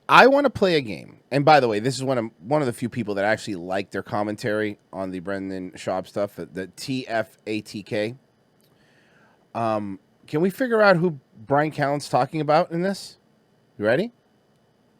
I want to play a game. And by the way, this is one of the few people that actually like their commentary on the Brendan Schaub stuff, the TFATK. Can we figure out who Bryan Callen's talking about in this? You ready?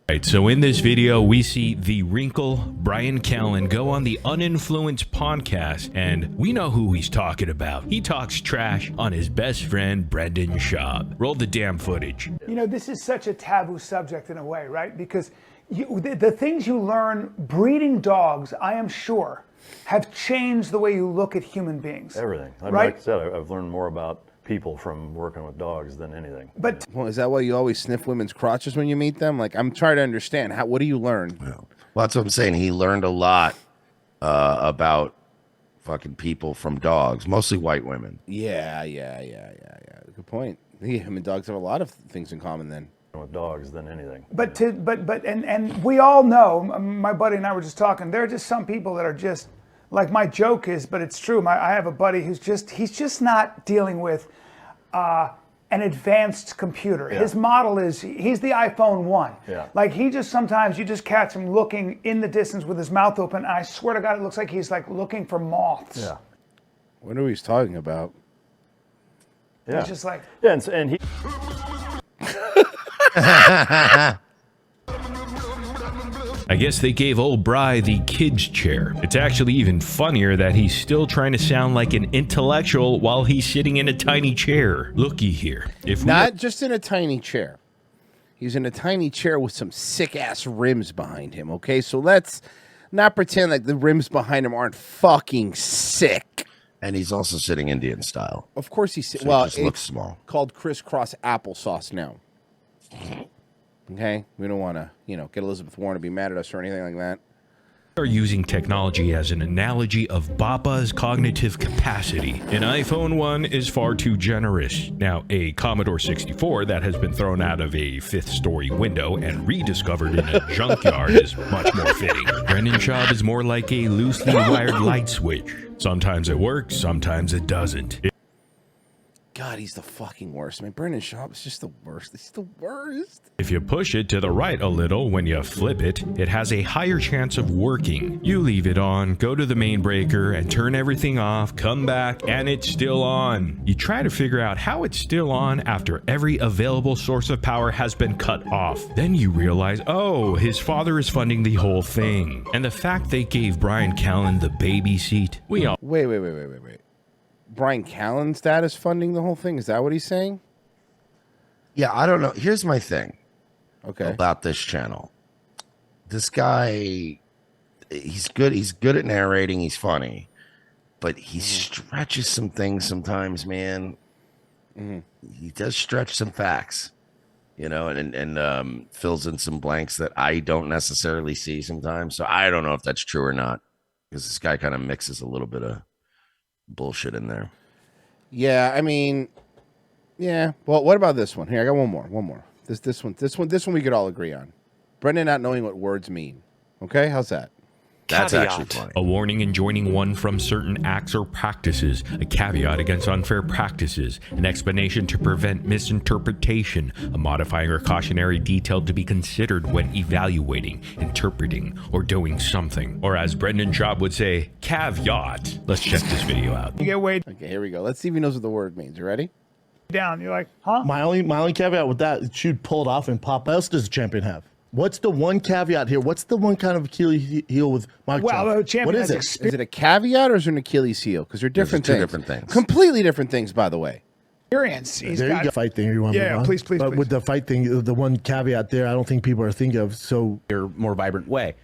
Right, so in this video, we see the wrinkle Bryan Callen go on the Uninfluenced podcast, and we know who he's talking about. He talks trash on his best friend, Brendan Schaub. Roll the damn footage. You know, this is such a taboo subject in a way, right? Because the things you learn breeding dogs, I am sure, have changed the way you look at human beings. Everything. Right? Like I said, I've learned more about people from working with dogs than anything. But well, is that why you always sniff women's crotches when you meet them? Like, I'm trying to understand. What do you learn? Well, that's what I'm saying. He learned a lot about fucking people from dogs, mostly white women. Yeah. Good point. Him and dogs have a lot of things in common then. With dogs than anything. But we all know, my buddy and I were just talking, there are just some people that are just, like my joke is, but it's true. I have a buddy he's just not dealing with an advanced computer. Yeah. His model is, he's the iPhone 1. Yeah. Like sometimes you just catch him looking in the distance with his mouth open. And I swear to God, it looks like he's like looking for moths. Yeah. What are we talking about? Yeah. He's just like. Yeah, and he. I guess they gave old Bry the kid's chair. It's actually even funnier that he's still trying to sound like an intellectual while he's sitting in a tiny chair. Looky here. If Not just in a tiny chair. He's in a tiny chair with some sick-ass rims behind him, okay? So let's not pretend like the rims behind him aren't fucking sick. And he's also sitting Indian style. Of course he's... So well, it just looks small. Called crisscross applesauce now. Okay? We don't want to, get Elizabeth Warren to be mad at us or anything like that. are using technology as an analogy of Baba's cognitive capacity. An iPhone 1 is far too generous. Now, a Commodore 64 that has been thrown out of a fifth-story window and rediscovered in a junkyard is much more fitting. Brendan Schaub is more like a loosely wired light switch. Sometimes it works, sometimes it doesn't. God, he's the fucking worst. Man, Brendan Schaub is just the worst. He's the worst. If you push it to the right a little when you flip it, it has a higher chance of working. You leave it on, go to the main breaker, and turn everything off, come back, and it's still on. You try to figure out how it's still on after every available source of power has been cut off. Then you realize, oh, his father is funding the whole thing. And the fact they gave Bryan Callen the baby seat, we all... Wait. Bryan Callen's dad is funding the whole thing? Is that what he's saying? Yeah, I don't know. Here's my thing. Okay. About this channel. This guy, he's good. He's good at narrating. He's funny. But he stretches some things sometimes, man. He does stretch some facts, you know, and fills in some blanks that I don't necessarily see sometimes. So I don't know if that's true or not. Because this guy kind of mixes a little bit of bullshit in there. Yeah, I mean, yeah. Well, what about this one? Here, I got one more. This one we could all agree on. Brendan not knowing what words mean. Okay, how's that? That's Caveat. actually funny. A warning enjoining one from certain acts or practices, a caveat against unfair practices, an explanation to prevent misinterpretation, a modifying or cautionary detail to be considered when evaluating, interpreting, or doing something. Or as Brendan Schaub would say, caveat. Let's check this video out. You get weighed Okay, here we go. Let's see if he knows what the word means. You ready? down. You're like, huh? My only caveat with that, she'd pull it off and pop. What else does the champion have? What's the one caveat here? What's the one kind of Achilles heel with Mike? Well, the champion what is has it? Is it a caveat or is it an Achilles heel? Because they're different Two things. different things. Completely different things, by the way. experience. He's There you go. Fight thing. You want to Yeah, move on? please. But with the fight thing, the one caveat there, I don't think people are thinking of. So more vibrant way.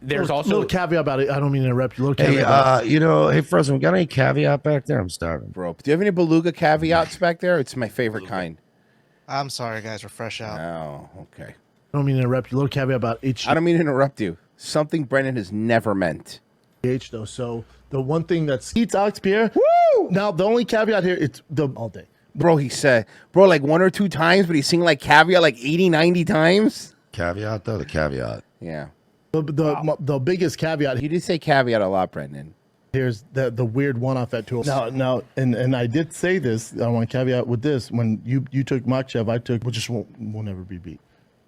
There's also little caveat about it. I don't mean to interrupt you. Little Hey, caveat. about it. hey, Frozen, got any caveat back there? I'm starving. Bro, do you have any beluga caveats back there? It's my favorite kind. I'm sorry, guys. We're fresh out. Oh, okay. I don't mean to interrupt you. Little caveat about HGH I don't mean to interrupt you. Something Brendan has never meant. though. So the one thing that's eats Alex Pierre. Woo! Now the only caveat here, it's the all day. Bro, he said, like 1 or 2 times, but he's singing like caveat like 80, 90 times. Caveat, though? The caveat. Yeah. The biggest caveat You did say caveat a lot, Brendan. here's the weird one-off at 2. Now, and I did say this. I want to caveat with this. When you took Makhachev, I took. We just won't ever be beat.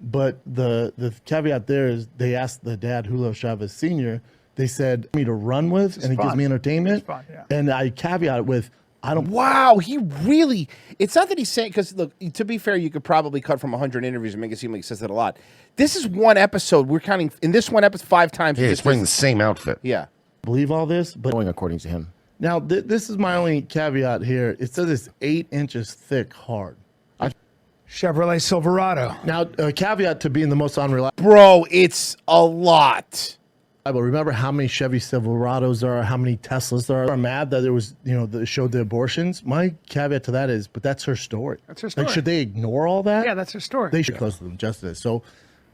But the caveat there is they asked the dad, Julio Chavez Sr., they said me to run with, and it gives fun. me entertainment. It's fun, yeah. And I caveat it with, I don't. Wow, he really. It's not that he's saying, because look, to be fair, you could probably cut from 100 interviews and make it seem like he says that a lot. This is one episode. We're counting in this one episode 5 times. Yeah, he's wearing the same outfit. Yeah. Believe all this, but Going according to him. now this is my only caveat here. It says it's 8 inches thick hard. Chevrolet Silverado. Now, a caveat to being the most unreliable. Bro, it's a lot. Remember how many Chevy Silverados there are, how many Teslas there are. I'm mad that there was, that showed the abortions. My caveat to that is, but that's her story. That's her story. Like, should they ignore all that? Yeah, that's her story. They should close to them justice. So,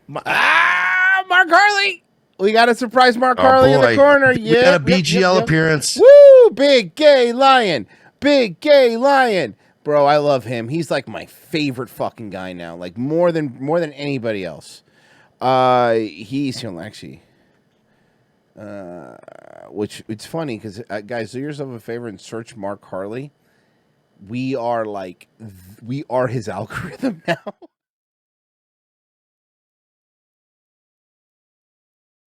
Mark Harley. We got to surprise Mark Harley in the corner. We got a BGL appearance. Woo! Big gay lion. Big gay lion. Bro, I love him. He's like my favorite fucking guy now. Like more than anybody else. He's actually. Which it's funny because guys, do yourself a favor and search Mark Harley. We are his algorithm now.